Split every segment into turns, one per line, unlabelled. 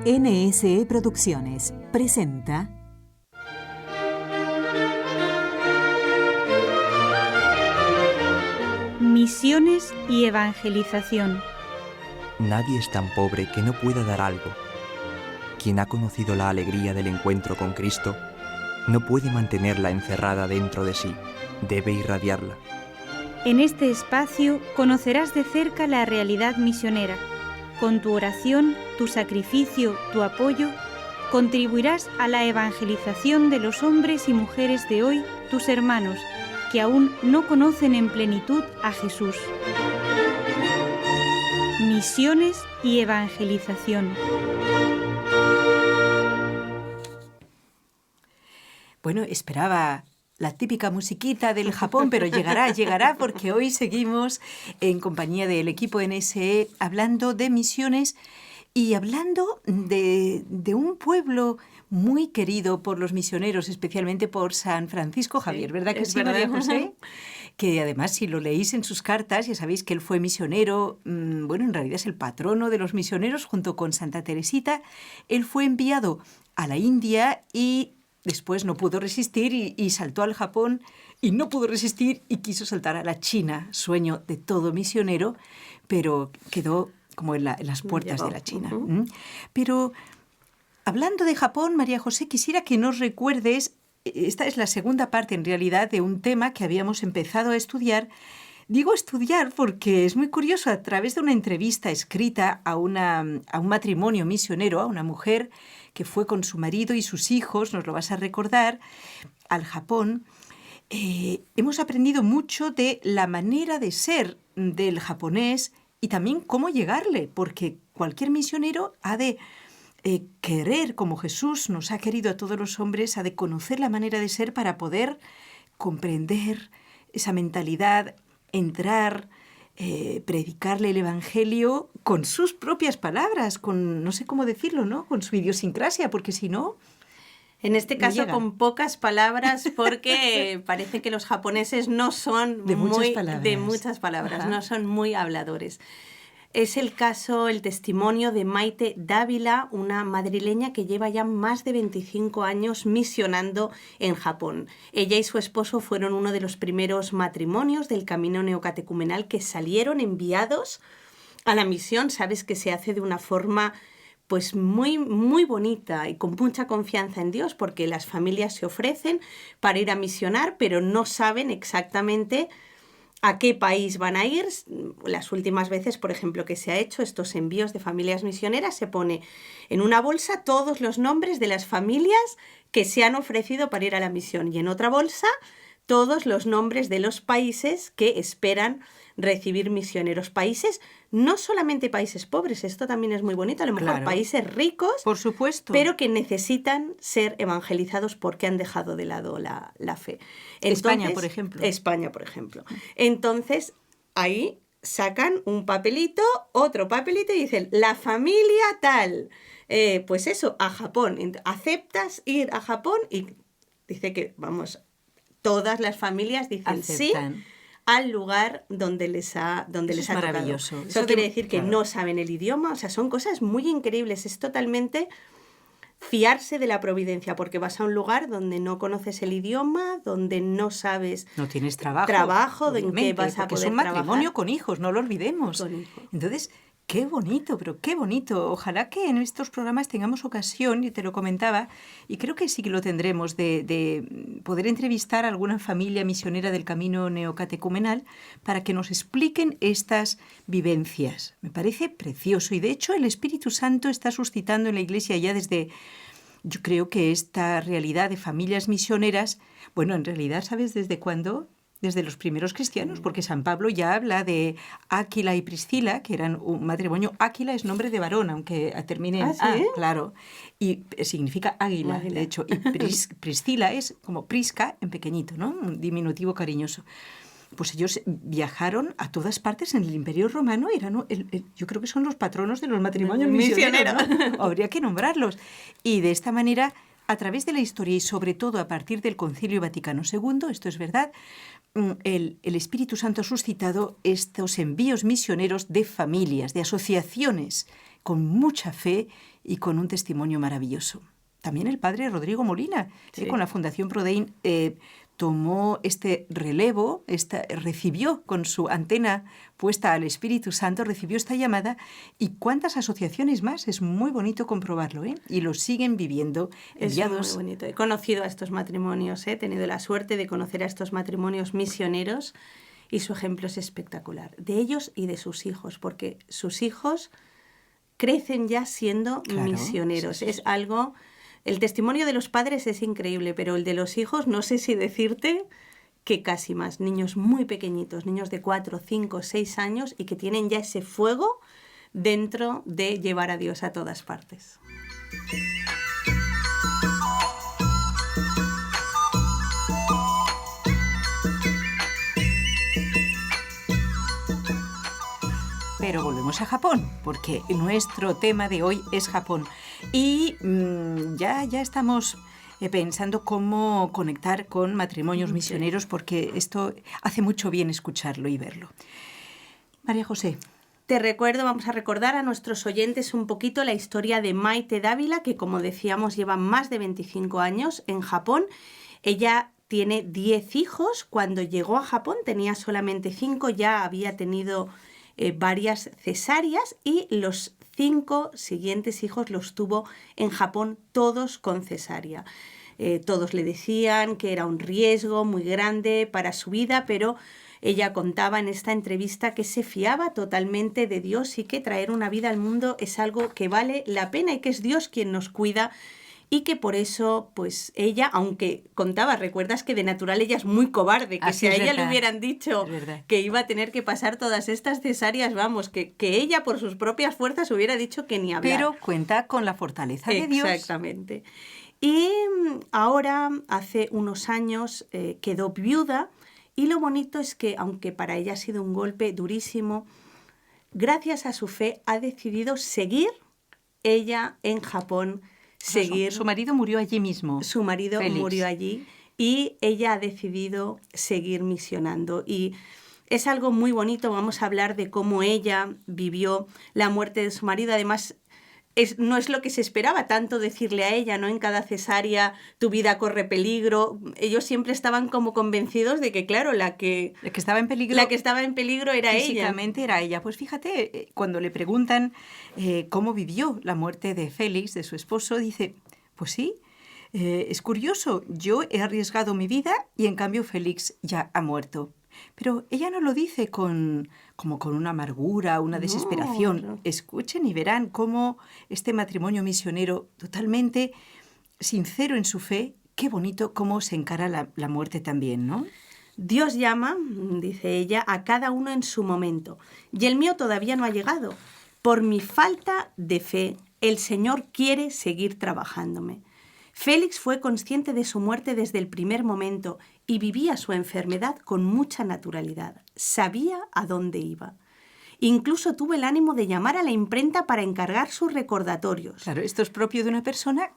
NSE Producciones presenta
Misiones y evangelización.
Nadie es tan pobre que no pueda dar algo. Quien ha conocido la alegría del encuentro con Cristo no puede mantenerla encerrada dentro de sí, debe irradiarla.
En este espacio conocerás de cerca la realidad misionera. Con tu oración, tu sacrificio, tu apoyo, contribuirás a la evangelización de los hombres y mujeres de hoy, tus hermanos, que aún no conocen en plenitud a Jesús. Misiones y evangelización.
Bueno, esperaba la típica musiquita del Japón, pero llegará, porque hoy seguimos en compañía del equipo NSE hablando de misiones y hablando de un pueblo muy querido por los misioneros, especialmente por San Francisco Javier,
Sí,
¿verdad que sí,
verdad.
María José? Que además, si lo leéis en sus cartas, ya sabéis que él fue misionero, bueno, en realidad es el patrono de los misioneros junto con Santa Teresita. Él fue enviado a la India y después no pudo resistir y saltó al Japón y no pudo resistir y quiso saltar a la China, sueño de todo misionero, pero quedó como en las puertas de la China. Pero hablando de Japón, María José, quisiera que nos recuerdes, esta es la segunda parte en realidad de un tema que habíamos empezado a estudiar. Digo estudiar porque es muy curioso, a través de una entrevista escrita a un matrimonio misionero, a una mujer que fue con su marido y sus hijos, nos lo vas a recordar, al Japón. Hemos aprendido mucho de la manera de ser del japonés y también cómo llegarle, porque cualquier misionero ha de querer, como Jesús nos ha querido a todos los hombres, ha de conocer la manera de ser para poder comprender esa mentalidad, entrar, predicarle el Evangelio con sus propias palabras, con, no sé cómo decirlo, ¿no? Con su idiosincrasia, porque si no...
En este caso
llega.
con pocas palabras, porque parece que los japoneses no son
De muchas
muy
palabras.
de muchas palabras,
Ajá.
no son muy habladores. Es el caso, el testimonio de Maite Dávila, una madrileña que lleva ya más de 25 años misionando en Japón. Ella y su esposo fueron uno de los primeros matrimonios del camino neocatecumenal que salieron enviados a la misión. Sabes que se hace de una forma pues muy, muy bonita y con mucha confianza en Dios, porque las familias se ofrecen para ir a misionar, pero no saben exactamente a qué país van a ir. Las últimas veces, por ejemplo, que se ha hecho estos envíos de familias misioneras, se pone en una bolsa todos los nombres de las familias que se han ofrecido para ir a la misión y en otra bolsa todos los nombres de los países que esperan recibir misioneros. Países, no solamente países pobres, esto también es muy bonito, a lo mejor
Claro.
países ricos,
Por supuesto.
pero que necesitan ser evangelizados porque han dejado de lado la fe.
España, por ejemplo.
España, por ejemplo. Entonces, ahí sacan un papelito, otro papelito y dicen, la familia tal. Pues eso, a Japón. ¿Aceptas ir a Japón? Y dice que, vamos, todas las familias dicen
Aceptan.
sí al lugar donde les ha
Eso es
tocado.
maravilloso.
Eso quiere decir que
claro.
no saben el idioma, o sea, son cosas muy increíbles. Es totalmente fiarse de la providencia, porque vas a un lugar donde no conoces el idioma, donde no sabes
No tienes trabajo.
de en qué
obviamente,
vas a
porque
poder
es un matrimonio
trabajar.
con hijos, no lo olvidemos.
Con hijos.
Entonces, qué bonito, pero qué bonito. Ojalá que en estos programas tengamos ocasión, y te lo comentaba, y creo que sí que lo tendremos, de poder entrevistar a alguna familia misionera del camino neocatecumenal para que nos expliquen estas vivencias. Me parece precioso y de hecho el Espíritu Santo está suscitando en la Iglesia ya desde... Yo creo que esta realidad de familias misioneras, bueno, en realidad, ¿sabes desde cuándo? Desde los primeros cristianos, porque San Pablo ya habla de Áquila y Priscila, que eran un matrimonio. Áquila es nombre de varón, aunque termine en
¿Ah, sí?
A, claro, y significa águila,
Águila.
de hecho, y Priscila es como Prisca en pequeñito, ¿no? Un diminutivo cariñoso. Pues ellos viajaron a todas partes en el Imperio Romano, eran, yo creo que son los patronos de los matrimonios misioneros, ¿no? Habría que nombrarlos. Y de esta manera, a través de la historia y sobre todo a partir del Concilio Vaticano II, esto es verdad, el Espíritu Santo ha suscitado estos envíos misioneros de familias, de asociaciones con mucha fe y con un testimonio maravilloso. También el padre Rodrigo Molina,
Sí.
con la Fundación Prodein, tomó este relevo, recibió con su antena puesta al Espíritu Santo, recibió esta llamada, y cuántas asociaciones más, es muy bonito comprobarlo, ¿eh? Y lo siguen viviendo,
Es
enviados.
muy bonito. He conocido a estos matrimonios, he tenido la suerte de conocer a estos matrimonios misioneros y su ejemplo es espectacular, de ellos y de sus hijos, porque sus hijos crecen ya siendo
Claro,
misioneros.
sí, sí,
Es
sí.
algo... El testimonio de los padres es increíble, pero el de los hijos no sé si decirte que casi más. Niños muy pequeñitos, niños de 4, 5, 6 años y que tienen ya ese fuego dentro de llevar a Dios a todas partes.
Pero volvemos a Japón, porque nuestro tema de hoy es Japón. Y ya estamos pensando cómo conectar con matrimonios misioneros, porque esto hace mucho bien escucharlo y verlo. María José.
Te recuerdo, vamos a recordar a nuestros oyentes un poquito la historia de Maite Dávila, que como decíamos lleva más de 25 años en Japón. Ella tiene 10 hijos. Cuando llegó a Japón tenía solamente 5, ya había tenido varias cesáreas y los 5 siguientes hijos los tuvo en Japón todos con cesárea. Todos le decían que era un riesgo muy grande para su vida, pero ella contaba en esta entrevista que se fiaba totalmente de Dios y que traer una vida al mundo es algo que vale la pena y que es Dios quien nos cuida y que por eso, pues ella, aunque contaba, recuerdas que de natural ella es muy cobarde, que
Así
si a
es
ella le
verdad.
hubieran dicho
Es verdad.
que iba a tener que pasar todas estas cesáreas, vamos, que ella por sus propias fuerzas hubiera dicho que ni hablar.
Pero cuenta con la fortaleza de Dios.
Exactamente. Y ahora, hace unos años, quedó viuda y lo bonito es que, aunque para ella ha sido un golpe durísimo, gracias a su fe ha decidido seguir ella en Japón, seguir.
Su marido murió allí mismo.
Su marido
Félix.
murió allí y ella ha decidido seguir misionando. Y es algo muy bonito, vamos a hablar de cómo ella vivió la muerte de su marido. Además, no es lo que se esperaba tanto decirle a ella, ¿no? En cada cesárea tu vida corre peligro. Ellos siempre estaban como convencidos de que, claro, la que
estaba en peligro.
La que estaba en peligro era ella.
Físicamente era ella. Pues fíjate, cuando le preguntan cómo vivió la muerte de Félix, de su esposo, dice, pues sí, es curioso, yo he arriesgado mi vida y en cambio Félix ya ha muerto. Pero ella no lo dice como con una amargura, una desesperación.
No.
Escuchen y verán cómo este matrimonio misionero totalmente sincero en su fe, qué bonito cómo se encara la muerte también, ¿no?
Dios llama, dice ella, a cada uno en su momento, y el mío todavía no ha llegado. Por mi falta de fe, el Señor quiere seguir trabajándome. Félix fue consciente de su muerte desde el primer momento y vivía su enfermedad con mucha naturalidad. Sabía a dónde iba. Incluso tuvo el ánimo de llamar a la imprenta para encargar sus recordatorios.
Claro, esto es propio de una persona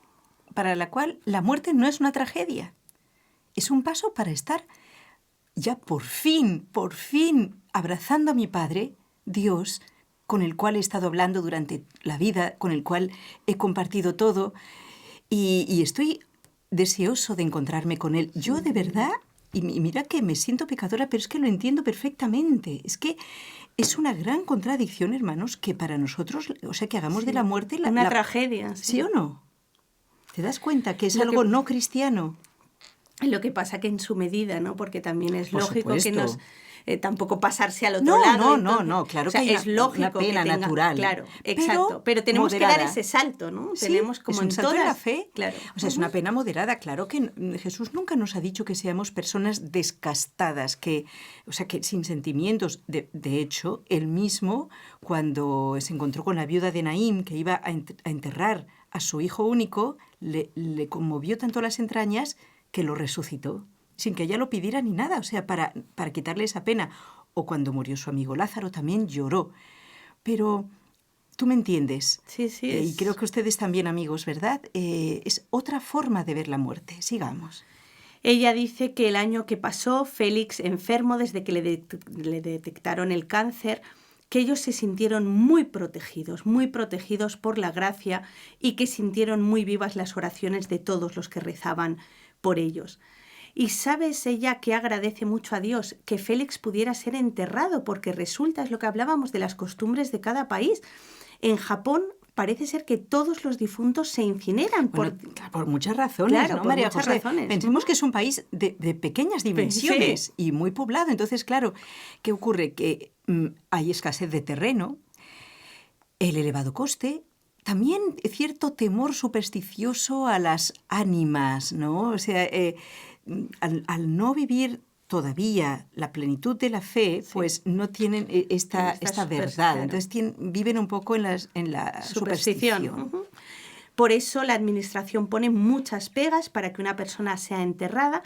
para la cual la muerte no es una tragedia. Es un paso para estar ya por fin, abrazando a mi Padre, Dios, con el cual he estado hablando durante la vida, con el cual he compartido todo, y estoy deseoso de encontrarme con Él. Yo de verdad, y mira que me siento pecadora, pero es que lo entiendo perfectamente. Es que es una gran contradicción, hermanos, que para nosotros, o sea, que hagamos de la muerte
una tragedia.
¿Sí o no? ¿Te das cuenta que es
Lo
algo
que-
no cristiano?
Lo que pasa que en su medida, ¿no? Porque también es
Por
lógico
supuesto.
que nos... tampoco pasarse al otro lado.
No, claro,
o sea,
que hay
es lógico
una pena
que tenga,
natural.
Claro, exacto. Pero tenemos
moderada.
que dar ese salto, ¿no?
Sí,
Tenemos como
es un
en
salto
todas
de la fe.
Claro.
O sea, es una pena moderada. Claro que Jesús nunca nos ha dicho que seamos personas descastadas, que sin sentimientos. De hecho, él mismo, cuando se encontró con la viuda de Naín, que iba a enterrar a su hijo único, le conmovió tanto las entrañas que lo resucitó, sin que ella lo pidiera ni nada, o sea, para quitarle esa pena. O cuando murió su amigo Lázaro también lloró. Pero tú me entiendes.
Sí, sí.
Y creo que ustedes también, amigos, ¿verdad? Es otra forma de ver la muerte. Sigamos.
Ella dice que el año que pasó, Félix, enfermo desde que le detectaron el cáncer, que ellos se sintieron muy protegidos por la gracia y que sintieron muy vivas las oraciones de todos los que rezaban por ellos. Y sabes ella que agradece mucho a Dios que Félix pudiera ser enterrado, porque resulta, es lo que hablábamos de las costumbres de cada país. En Japón parece ser que todos los difuntos se incineran.
Bueno, por muchas razones,
claro,
¿no,
por
María
muchas
José?
razones.
Pensemos que es un país de pequeñas dimensiones y muy poblado. Entonces, claro, ¿qué ocurre? Que hay escasez de terreno, el elevado coste, también cierto temor supersticioso a las ánimas, ¿no? O sea, al no vivir todavía la plenitud de la fe, pues no tienen esta verdad.
Claro.
Entonces viven un poco en la superstición.
Uh-huh. Por eso la administración pone muchas pegas para que una persona sea enterrada,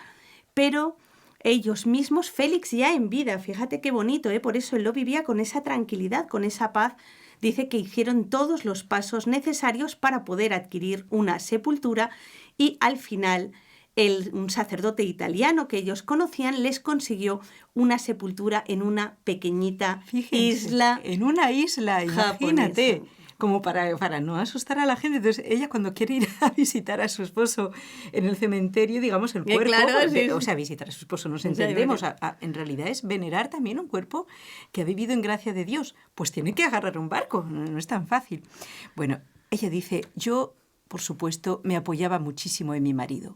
pero ellos mismos, Félix ya en vida, fíjate qué bonito, por eso él lo vivía con esa tranquilidad, con esa paz. Dice que hicieron todos los pasos necesarios para poder adquirir una sepultura y al final un sacerdote italiano que ellos conocían les consiguió una sepultura en una pequeñita isla.
En una isla, imagínate.
Japonesa.
Como para no asustar a la gente. Entonces, ella cuando quiere ir a visitar a su esposo en el cementerio, digamos, el cuerpo,
claro, sí.
o sea, visitar a su esposo, nos entendemos, en realidad es venerar también un cuerpo que ha vivido en gracia de Dios. Pues tiene que agarrar un barco, no es tan fácil. Bueno, ella dice, yo, por supuesto, me apoyaba muchísimo en mi marido.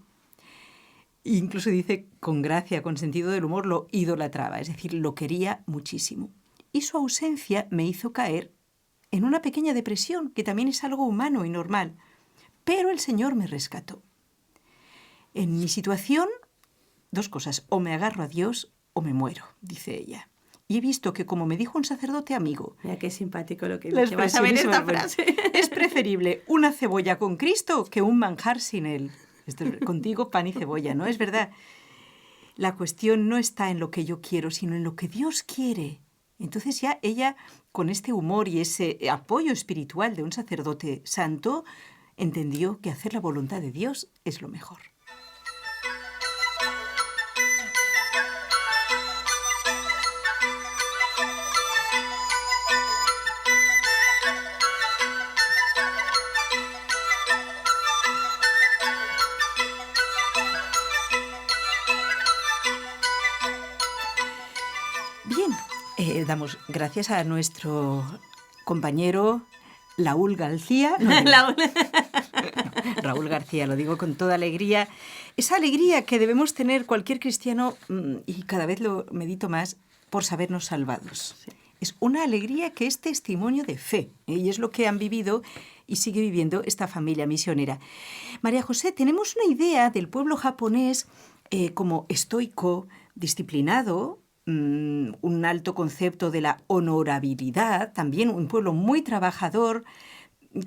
Incluso dice, con gracia, con sentido del humor, lo idolatraba, es decir, lo quería muchísimo. Y su ausencia me hizo caer en una pequeña depresión, que también es algo humano y normal. Pero el Señor me rescató. En mi situación, dos cosas, o me agarro a Dios o me muero, dice ella. Y he visto que, como me dijo un sacerdote amigo...
Mira qué simpático lo que
dice.
dice. Vas a ver esta frase.
Es preferible una cebolla con Cristo que un manjar sin Él. Esto es contigo pan y cebolla, ¿no? Es verdad. La cuestión no está en lo que yo quiero, sino en lo que Dios quiere. Entonces ya ella, con este humor y ese apoyo espiritual de un sacerdote santo, entendió que hacer la voluntad de Dios es lo mejor. Damos gracias a nuestro compañero Raúl García. Raúl García, lo digo con toda alegría. Esa alegría que debemos tener cualquier cristiano, y cada vez lo medito más, por sabernos salvados. Sí. Es una alegría que es testimonio de fe, y es lo que han vivido y sigue viviendo esta familia misionera. María José, tenemos una idea del pueblo japonés como estoico, disciplinado, un alto concepto de la honorabilidad, también un pueblo muy trabajador.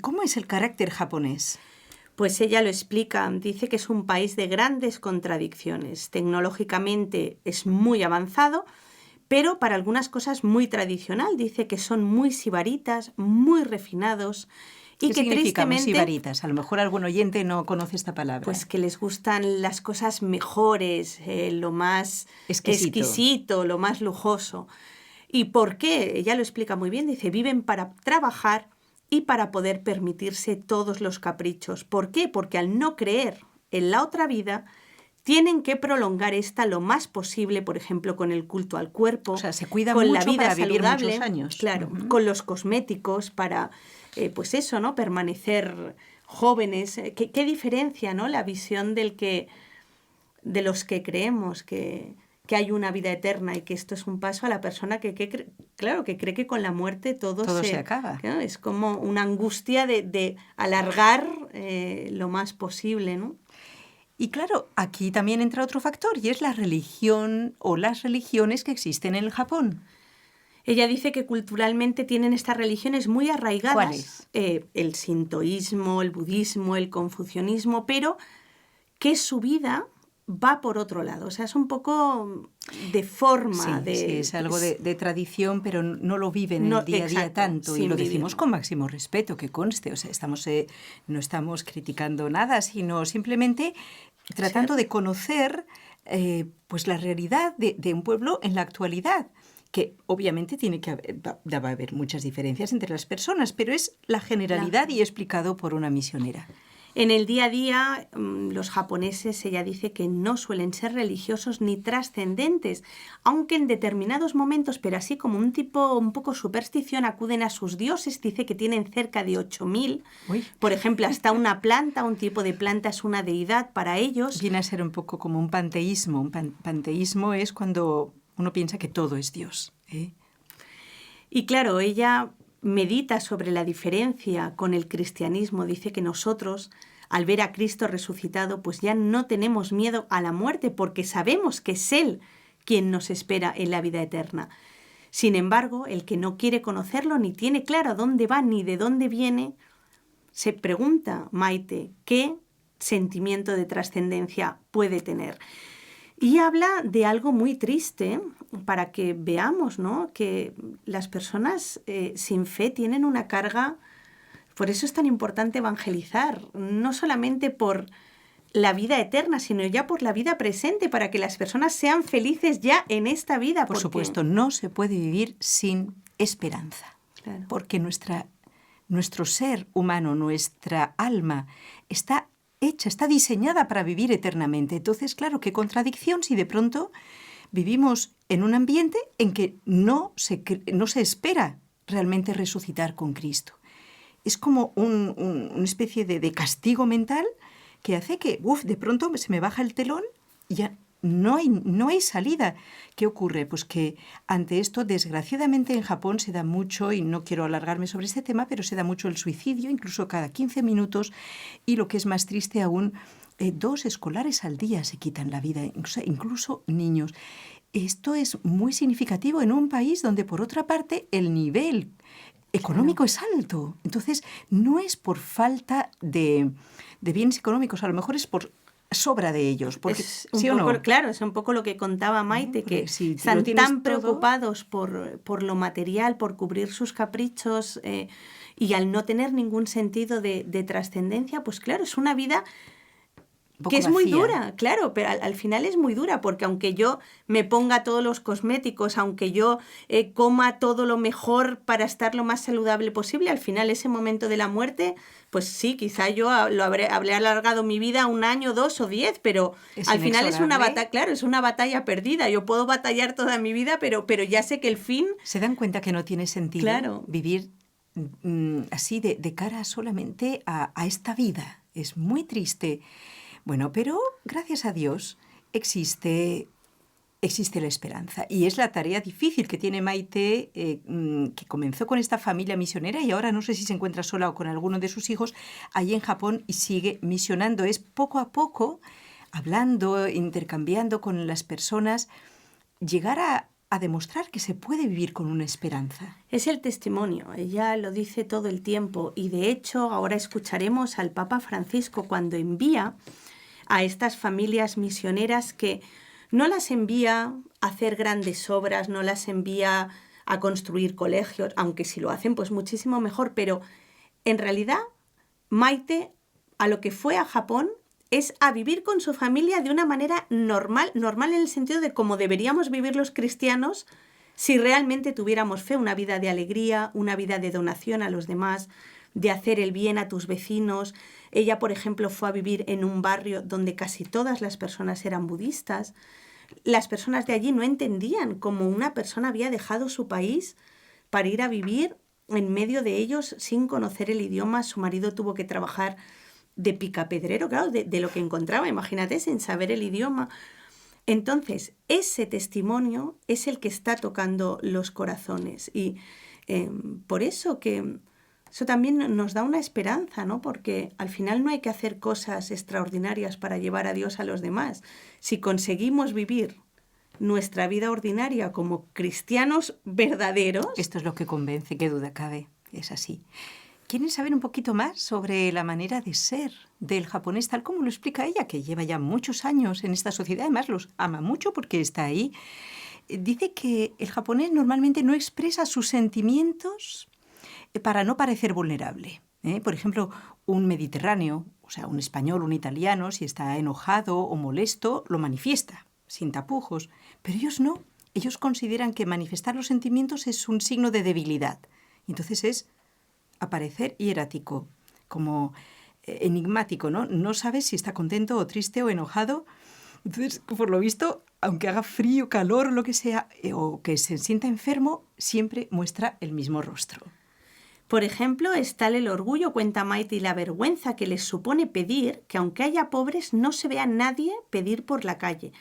¿Cómo es el carácter japonés?
Pues ella lo explica, dice que es un país de grandes contradicciones. Tecnológicamente es muy avanzado, pero para algunas cosas muy tradicional. Dice que son muy sibaritas, muy refinados.
¿Qué significa muy sibaritas? A lo mejor algún oyente no conoce esta palabra.
Pues que les gustan las cosas mejores, lo más exquisito, lo más lujoso. ¿Y por qué? Ella lo explica muy bien. Dice, viven para trabajar y para poder permitirse todos los caprichos. ¿Por qué? Porque al no creer en la otra vida, tienen que prolongar esta lo más posible, por ejemplo, con el culto al cuerpo,
o sea, se cuida
con
mucho
la vida
para vivir
saludable,
muchos años.
Claro, con los cosméticos para, pues eso, ¿no? Permanecer jóvenes. ¿Qué diferencia, ¿no? La visión de los que creemos que hay una vida eterna y que esto es un paso a la persona que cree que con la muerte todo
se acaba.
¿no? Es como una angustia de alargar lo más posible, ¿no?
Y claro, aquí también entra otro factor y es la religión o las religiones que existen en el Japón.
Ella dice que culturalmente tienen estas religiones muy arraigadas.
¿Cuáles?
El sintoísmo, el budismo, el confucianismo, pero que su vida va por otro lado. O sea, es un poco de forma.
Sí, es algo de tradición, pero no lo viven en el día a día tanto. Y lo decimos con máximo respeto, que conste. O sea, no estamos criticando nada, sino simplemente tratando de conocer pues la realidad de un pueblo en la actualidad. que obviamente va a haber muchas diferencias entre las personas, pero es la generalidad y explicado por una misionera.
En el día a día, los japoneses, ella dice que no suelen ser religiosos ni trascendentes, aunque en determinados momentos, pero así como un poco superstición, acuden a sus dioses. Dice que tienen cerca de 8.000.
Uy.
Por ejemplo, hasta una planta, un tipo de planta es una deidad para ellos.
Viene a ser un poco como un panteísmo. Un panteísmo es cuando uno piensa que todo es Dios, ¿eh?
Y claro, ella medita sobre la diferencia con el cristianismo. Dice que nosotros, al ver a Cristo resucitado, pues ya no tenemos miedo a la muerte porque sabemos que es Él quien nos espera en la vida eterna. Sin embargo, el que no quiere conocerlo ni tiene claro a dónde va ni de dónde viene, se pregunta, Maite, ¿qué sentimiento de trascendencia puede tener? Y habla de algo muy triste para que veamos, ¿no?, que las personas sin fe tienen una carga. Por eso es tan importante evangelizar, no solamente por la vida eterna, sino ya por la vida presente, para que las personas sean felices ya en esta vida.
Por supuesto, no se puede vivir sin esperanza,
Claro.
porque nuestro ser humano, nuestra alma, está hecha, está diseñada para vivir eternamente. Entonces, claro, qué contradicción si de pronto vivimos en un ambiente en que no se espera realmente resucitar con Cristo. Es como una especie de castigo mental que hace que, de pronto se me baja el telón y ya no hay salida. ¿Qué ocurre? Pues que ante esto, desgraciadamente en Japón se da mucho, y no quiero alargarme sobre este tema, pero se da mucho el suicidio, incluso cada 15 minutos, y lo que es más triste aún, 2 escolares al día se quitan la vida, incluso niños. Esto es muy significativo en un país donde, por otra parte, el nivel económico es alto. Entonces, no es por falta de bienes económicos, a lo mejor es por sobra de ellos. Porque,
Es
¿sí o no?
Claro, es un poco lo que contaba Maite, que
si
están
lo tienes
tan
todo,
preocupados por lo material, por cubrir sus caprichos, y al no tener ningún sentido de trascendencia, pues claro, es una vida que es muy dura, claro, pero al final es muy dura, porque aunque yo me ponga todos los cosméticos, aunque yo coma todo lo mejor para estar lo más saludable posible, al final ese momento de la muerte, pues sí, quizá yo habré alargado mi vida 1 año, 2 o 10, pero
es
al final es una
inexorable.
batalla, claro, es una batalla perdida. Yo puedo batallar toda mi vida, pero ya sé que el fin...
Se dan cuenta que no tiene sentido
Claro.
vivir así de cara solamente a esta vida. Es muy triste. Bueno, pero gracias a Dios existe la esperanza. Y es la tarea difícil que tiene Maite, que comenzó con esta familia misionera y ahora no sé si se encuentra sola o con alguno de sus hijos allí en Japón y sigue misionando. Es poco a poco, hablando, intercambiando con las personas, llegar a demostrar que se puede vivir con una esperanza.
Es el testimonio, ella lo dice todo el tiempo y de hecho ahora escucharemos al Papa Francisco cuando envía a estas familias misioneras, que no las envía a hacer grandes obras, no las envía a construir colegios, aunque si lo hacen pues muchísimo mejor, pero en realidad Maite a lo que fue a Japón es a vivir con su familia de una manera normal en el sentido de cómo deberíamos vivir los cristianos si realmente tuviéramos fe, una vida de alegría, una vida de donación a los demás, de hacer el bien a tus vecinos. Ella, por ejemplo, fue a vivir en un barrio donde casi todas las personas eran budistas. Las personas de allí no entendían cómo una persona había dejado su país para ir a vivir en medio de ellos sin conocer el idioma. Su marido tuvo que trabajar de picapedrero, claro, de lo que encontraba, imagínate, sin saber el idioma. Entonces, ese testimonio es el que está tocando los corazones y por eso que eso también nos da una esperanza, ¿no? Porque al final no hay que hacer cosas extraordinarias para llevar a Dios a los demás. Si conseguimos vivir nuestra vida ordinaria como cristianos verdaderos...
Esto es lo que convence, qué duda cabe, es así. ¿Quieren saber un poquito más sobre la manera de ser del japonés, tal como lo explica ella, que lleva ya muchos años en esta sociedad, además los ama mucho porque está ahí? Dice que el japonés normalmente no expresa sus sentimientos para no parecer vulnerable. Por ejemplo, un mediterráneo, o sea, un español, un italiano, si está enojado o molesto, lo manifiesta, sin tapujos. Pero ellos no. ellos consideran que manifestar los sentimientos es un signo de debilidad. Y entonces es aparecer hierático, como enigmático, ¿no? No sabes si está contento o triste o enojado. Entonces, por lo visto, aunque haga frío, calor, lo que sea, o que se sienta enfermo, siempre muestra el mismo rostro.
Por ejemplo, está el orgullo, cuenta Maite, y la vergüenza que les supone pedir, que aunque haya pobres, no se vea a nadie pedir por la calle.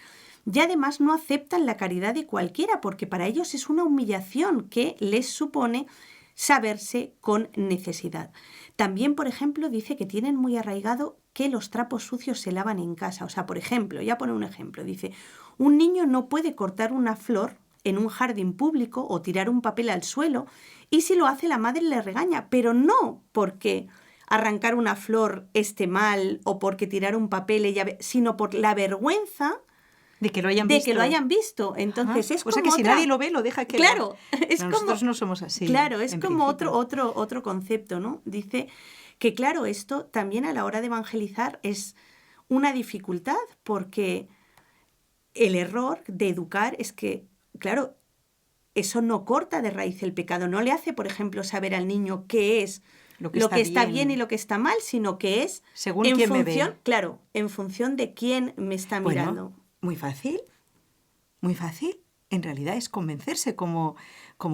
Y además no aceptan la caridad de cualquiera, porque para ellos es una humillación que les supone saberse con necesidad. También, por ejemplo, dice que tienen muy arraigado que los trapos sucios se lavan en casa. O sea, por ejemplo, ya pone un ejemplo, dice, un niño no puede cortar una flor en un jardín público o tirar un papel al suelo, y si lo hace la madre le regaña, pero no porque arrancar una flor esté mal o porque tirar un papel, sino por la vergüenza
de que lo hayan visto.
Entonces es
o
como
sea que si nadie lo ve, lo deja que...
Claro, es
no,
como...
Nosotros no somos así.
Claro, es como
principio.
otro concepto, ¿no? Dice que, claro, esto también a la hora de evangelizar es una dificultad, porque el error de educar es que, claro, eso no corta de raíz el pecado, no le hace, por ejemplo, saber al niño qué es lo que está bien y lo que está mal, sino que es
según quién me ve.
Claro, en función de quién me está mirando.
Muy fácil, muy fácil. En realidad es convencerse, como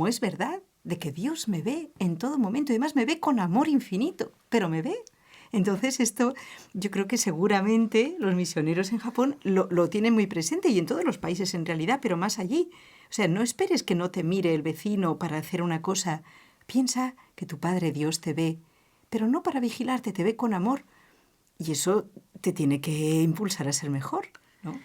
es verdad, de que Dios me ve en todo momento. Además me ve con amor infinito, pero me ve. Entonces esto yo creo que seguramente los misioneros en Japón lo tienen muy presente, y en todos los países en realidad, pero más allí. O sea, no esperes que no te mire el vecino para hacer una cosa. Piensa que tu Padre Dios te ve, pero no para vigilarte, te ve con amor. Y eso te tiene que impulsar a ser mejor, ¿no?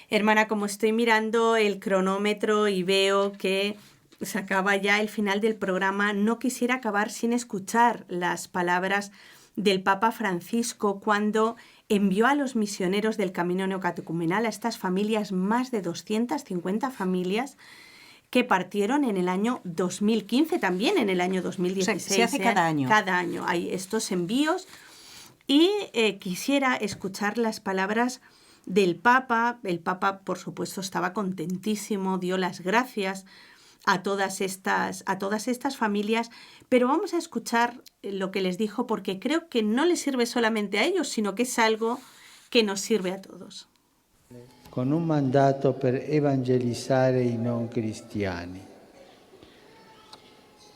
Hermana, como estoy mirando el cronómetro y veo que se acaba ya el final del programa, no quisiera acabar sin escuchar las palabras del Papa Francisco cuando envió a los misioneros del Camino Neocatecumenal, a estas familias, más de 250 familias, que partieron en el año 2015, también en el año 2016.
O sea, se hace cada año.
Cada año hay estos envíos, y quisiera escuchar las palabras del Papa. El Papa, por supuesto, estaba contentísimo, dio las gracias a todas estas familias, pero vamos a escuchar lo que les dijo, porque creo que no les sirve solamente a ellos, sino que es algo que nos sirve a todos.
Con un mandato per evangelizzare i non cristiani.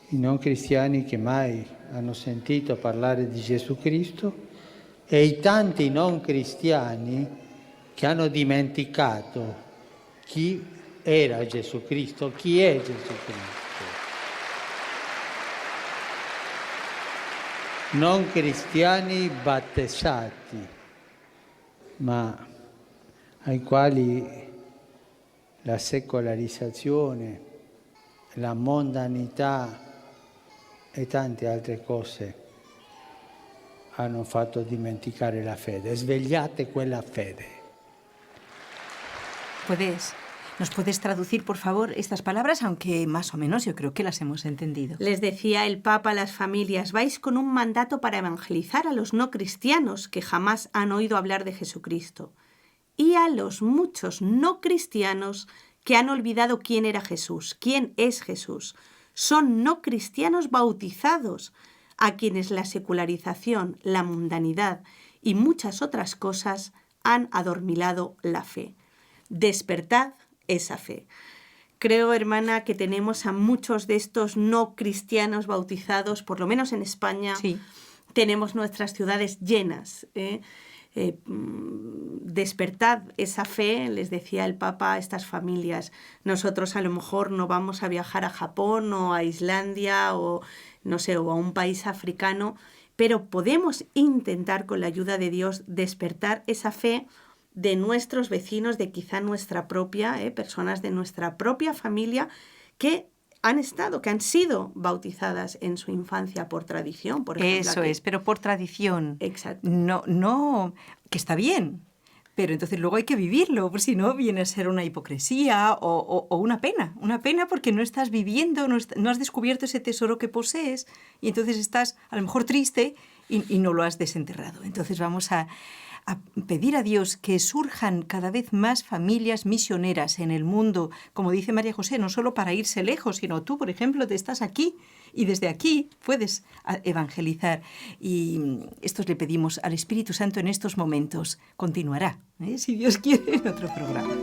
I non cristiani che mai hanno sentito parlare di Gesù Cristo, e i tanti non cristiani che hanno dimenticato chi era Gesù Cristo, chi è Gesù Cristo. Non cristiani battezzati, ma ai quali la secolarizzazione, la mondanità e tante altre cose hanno fatto dimenticare la fede. Svegliate quella fede.
¿Nos puedes traducir, por favor, estas palabras? Aunque más o menos yo creo que las hemos entendido.
Les decía el Papa a las familias: vais con un mandato para evangelizar a los no cristianos que jamás han oído hablar de Jesucristo, y a los muchos no cristianos que han olvidado quién era Jesús, quién es Jesús. Son no cristianos bautizados, a quienes la secularización, la mundanidad y muchas otras cosas han adormilado la fe. Despertad esa fe. Creo, hermana, que tenemos a muchos de estos no cristianos bautizados, por lo menos en España.
Sí.
Tenemos nuestras ciudades llenas. Despertad esa fe, les decía el Papa a estas familias. Nosotros a lo mejor no vamos a viajar a Japón o a Islandia o no sé, o a un país africano, pero podemos intentar con la ayuda de Dios despertar esa fe de nuestros vecinos, de quizá nuestra propia, personas de nuestra propia familia que han sido bautizadas en su infancia por tradición, por ejemplo.
Eso es, pero por tradición.
Exacto.
No, que está bien, pero entonces luego hay que vivirlo, porque si no viene a ser una hipocresía o una pena porque no estás viviendo, no has descubierto ese tesoro que posees, y entonces estás a lo mejor triste y no lo has desenterrado. Entonces vamos a a pedir a Dios que surjan cada vez más familias misioneras en el mundo, como dice María José, no solo para irse lejos, sino tú, por ejemplo, te estás aquí y desde aquí puedes evangelizar. Y esto le pedimos al Espíritu Santo en estos momentos. Continuará, si Dios quiere, en otro programa.